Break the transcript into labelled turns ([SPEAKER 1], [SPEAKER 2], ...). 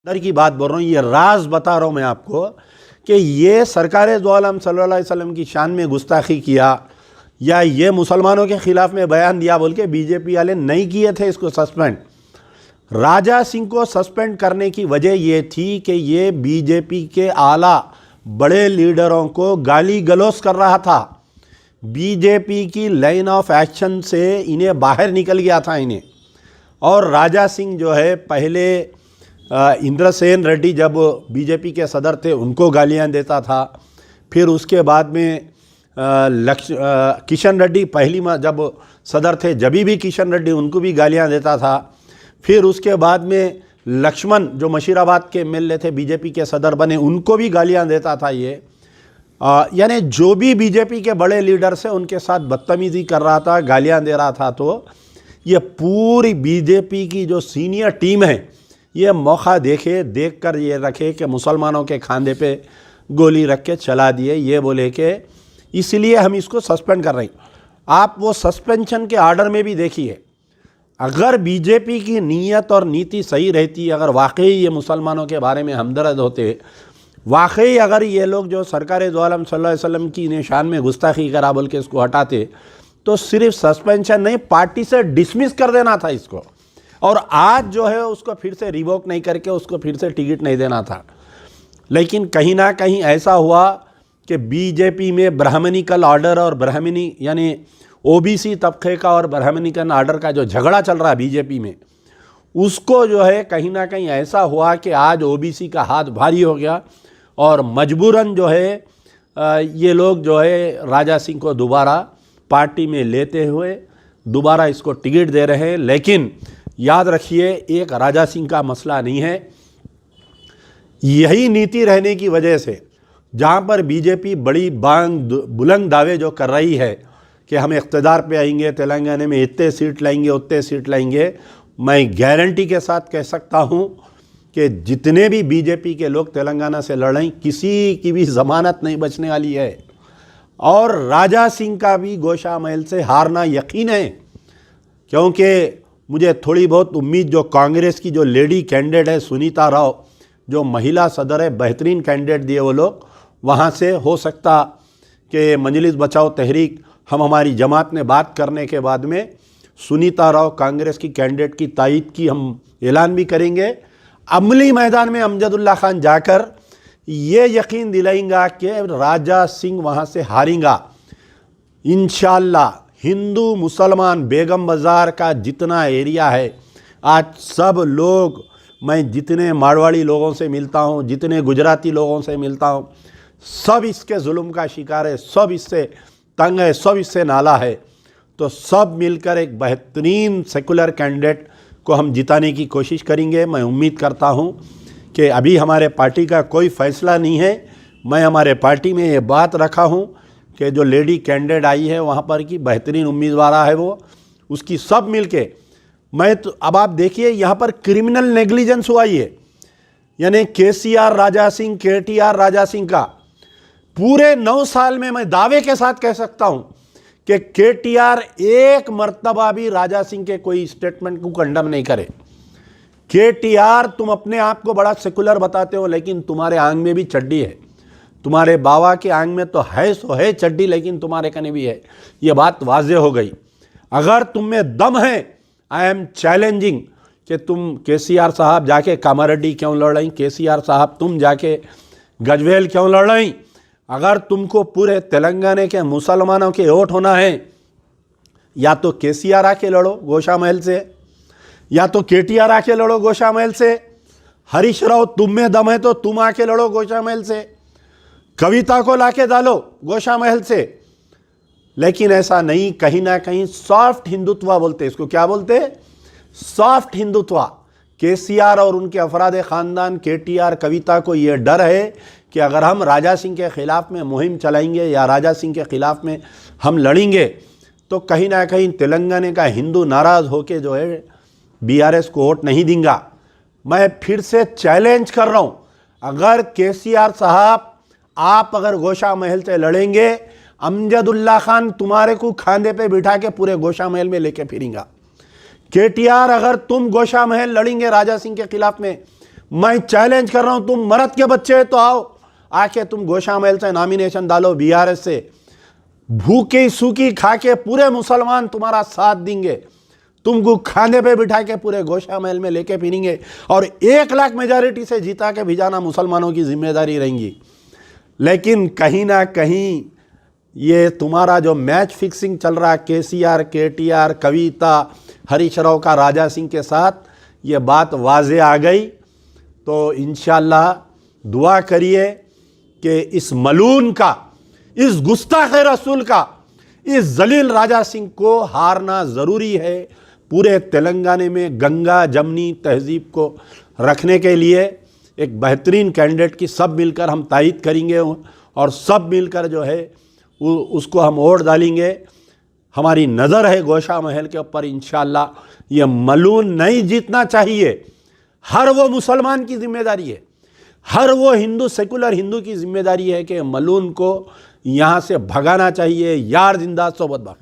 [SPEAKER 1] अंदर की बात बोल रहा हूँ, ये राज बता रहा हूँ मैं आपको कि ये सरकार दो आलम सल्लल्लाहु अलैहि वसल्लम की शान में गुस्ताखी किया या ये मुसलमानों के खिलाफ में बयान दिया बोल के बीजेपी वाले नहीं किए थे इसको सस्पेंड। राजा सिंह को सस्पेंड करने की वजह ये थी कि ये बीजेपी के आला बड़े लीडरों को गाली गलौज कर रहा था। बीजेपी की लाइन ऑफ एक्शन से इन्हें बाहर निकल गया था इन्हें। और राजा सिंह जो है पहले इंद्रसेन रेड्डी जब बीजेपी के सदर थे उनको गालियां देता था। फिर उसके बाद में किशन रेड्डी पहली जब सदर थे जब भी किशन रेड्डी उनको भी गालियां देता था। फिर उसके बाद में लक्ष्मण जो मशीराबाद के एमएलए थे बीजेपी के सदर बने उनको भी गालियां देता था ये। यानी जो भी बीजेपी के बड़े लीडर्स हैं उनके साथ बदतमीज़ी कर रहा था, गालियां दे रहा था। तो ये पूरी बीजेपी की जो सीनियर टीम है ये मौका देखकर ये रखे कि मुसलमानों के खांधे पे गोली रख के चला दिए, ये बोले कि इसलिए हम इसको सस्पेंड कर रहे हैं। आप वो सस्पेंशन के आर्डर में भी देखिए, अगर बीजेपी की नीयत और नीति सही रहती, अगर वाकई ये मुसलमानों के बारे में हमदर्द होते, वाकई अगर ये लोग जो सरकार दो आलम सल्लल्लाहु अलैहि वसल्लम की निशान में गुस्ताखी करा बोल के इसको हटाते, तो सिर्फ सस्पेंशन नहीं पार्टी से डिसमिस कर देना था इसको। और आज जो है उसको फिर से रिवोक नहीं करके उसको फिर से टिकट नहीं देना था। लेकिन कहीं ना कहीं ऐसा हुआ कि बीजेपी में ब्राह्मणिकल ऑर्डर और ब्राह्मणी यानी ओबीसी तबके का और ब्राह्मणिकल ऑर्डर का जो झगड़ा चल रहा है बीजेपी में, उसको जो है कहीं ना कहीं ऐसा हुआ कि आज ओबीसी का हाथ भारी हो गया और मजबूरन जो है ये लोग जो है राजा सिंह को दोबारा पार्टी में लेते हुए दोबारा इसको टिकट दे रहे हैं। लेकिन याद रखिए, एक राजा सिंह का मसला नहीं है, यही नीति रहने की वजह से जहाँ पर बीजेपी बड़ी बुलंद दावे जो कर रही है कि हम इक़्तिदार पे आएंगे, तेलंगाना में इतने सीट लाएंगे उतने सीट लाएंगे, मैं गारंटी के साथ कह सकता हूँ कि जितने भी बीजेपी के लोग तेलंगाना से लड़ें किसी की भी ज़मानत नहीं बचने वाली है। और राजा सिंह का भी गोशा महल से हारना यकीन है, क्योंकि मुझे थोड़ी बहुत उम्मीद जो कांग्रेस की जो लेडी कैंडिडेट है सुनीता राव जो महिला सदर है, बेहतरीन कैंडिडेट दिए वो लोग, वहाँ से हो सकता कि मजलिस बचाओ तहरीक हम हमारी जमात ने बात करने के बाद में सुनीता राव कांग्रेस की कैंडिडेट की तायद की हम ऐलान भी करेंगे। अमली मैदान में अमजदुल्ला खान जाकर ये यकीन दिलाएंगा कि राजा सिंह वहाँ से हारेगा इंशाअल्लाह। हिंदू मुसलमान बेगम बाज़ार का जितना एरिया है, आज सब लोग, मैं जितने मारवाड़ी लोगों से मिलता हूँ, जितने गुजराती लोगों से मिलता हूँ, सब इसके जुल्म का शिकार है, सब इससे तंग है, सब इससे नाला है। तो सब मिलकर एक बेहतरीन सेकुलर कैंडिडेट को हम जिताने की कोशिश करेंगे। मैं उम्मीद करता हूँ कि अभी हमारे पार्टी का कोई फ़ैसला नहीं है। मैं हमारे पार्टी में ये बात रखा हूँ कि जो लेडी कैंडिडेट आई है वहाँ पर की बेहतरीन उम्मीदवार है वो, उसकी सब मिलके मैं तो अब आप देखिए यहाँ पर क्रिमिनल नेग्लिजेंस हुआ ये, यानी केसीआर राजा सिंह, केटीआर राजा सिंह का पूरे 9 साल में मैं दावे के साथ कह सकता हूँ कि केटीआर एक मर्तबा भी राजा सिंह के कोई स्टेटमेंट को कंडम नहीं करे। केटीआर, तुम अपने आप को बड़ा सेकुलर बताते हो लेकिन तुम्हारे आंग में भी चड्डी है, तुम्हारे बाबा के आंग में तो है सो है चड्डी लेकिन तुम्हारे कने भी है। ये बात वाजे हो गई। अगर तुम में दम है, आई एम चैलेंजिंग कि तुम केसीआर साहब जाके कामारेड्डी क्यों लड़ रही, केसीआर साहब तुम जाके गजवेल क्यों लड़ रही। अगर तुमको पूरे तेलंगाना के मुसलमानों के वोट होना है, या तो केसीआर आके लड़ो गोशा महल से, या तो केटीआर आके लड़ो गोशा महल से। हरीश राव तुम में दम है तो तुम आके लड़ो गोशा महल से, कविता को लाके डालो गोशा महल से। लेकिन ऐसा नहीं, कहीं ना कहीं सॉफ्ट हिंदुत्व बोलते, इसको क्या बोलते, सॉफ्ट हिंदुत्व। केसीआर और उनके अफराद ख़ानदान, केटीआर, कविता को ये डर है कि अगर हम राजा सिंह के ख़िलाफ़ में मुहिम चलाएंगे या राजा सिंह के ख़िलाफ़ में हम लड़ेंगे तो कहीं ना कहीं तेलंगाना का हिंदू नाराज़ होके जो है बीआरएस को वोट नहीं देंगे। मैं फिर से चैलेंज कर रहा हूँ, अगर केसीआर साहब आप अगर गोशा महल से लड़ेंगे, अमजदुल्ला खान तुम्हारे को खांधे पे बिठा के पूरे गोशा महल में लेके फिरेंगा। केटीआर अगर तुम गोशा महल लड़ेंगे राजा सिंह के खिलाफ में, मैं चैलेंज कर रहा हूं, तुम मर्द के बच्चे हैं तो आओ, आके तुम गोशामहल से नॉमिनेशन डालो, बीआरएस से, भूखी सूखी खा के पूरे मुसलमान तुम्हारा साथ देंगे, तुमको खाने पे बिठा के पूरे गोशामहल में लेके फिरेंगे और 1 लाख मेजॉरिटी से जीता के भिजाना मुसलमानों की जिम्मेदारी रहेंगी। लेकिन कहीं ना कहीं ये तुम्हारा जो मैच फिक्सिंग चल रहा है केसीआर, केटीआर, कविता, हरीश राव का राजा सिंह के साथ, ये बात वाजे आ गई। तो इंशाल्लाह दुआ करिए कि इस मलून का, इस गुस्ताख रसूल का, इस जलील राजा सिंह को हारना ज़रूरी है। पूरे तेलंगाना में गंगा जमनी तहजीब को रखने के लिए एक बेहतरीन कैंडिडेट की सब मिलकर हम तायद करेंगे और सब मिलकर जो है उसको हम वोट डालेंगे। हमारी नज़र है गोशामहल के ऊपर। इंशाल्लाह ये मलून नहीं जीतना चाहिए। हर वो मुसलमान की जिम्मेदारी है, हर वो हिंदू, सेकुलर हिंदू की जिम्मेदारी है कि मलून को यहाँ से भगाना चाहिए। यार जिंदा सोबत बाग।